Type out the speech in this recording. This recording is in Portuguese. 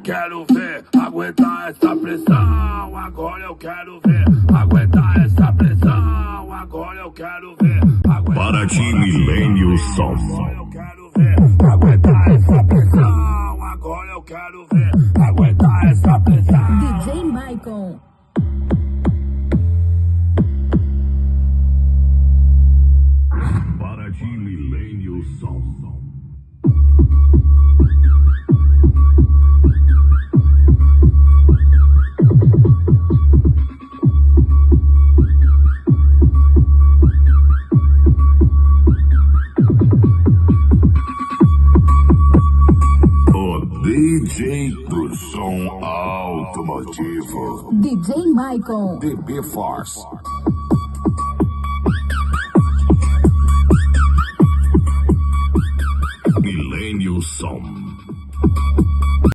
quero ver aguentar essa pressão. Agora eu quero ver aguentar essa pressão. Agora eu quero ver Para ti, Millennium Som. Agora eu quero ver aguentar essa pressão. Agora eu quero ver aguentar essa pressão. DJ Michael. Para ti, Millennium Som. DJ do som automotivo. DJ Michael. DB Force. Millennium Som.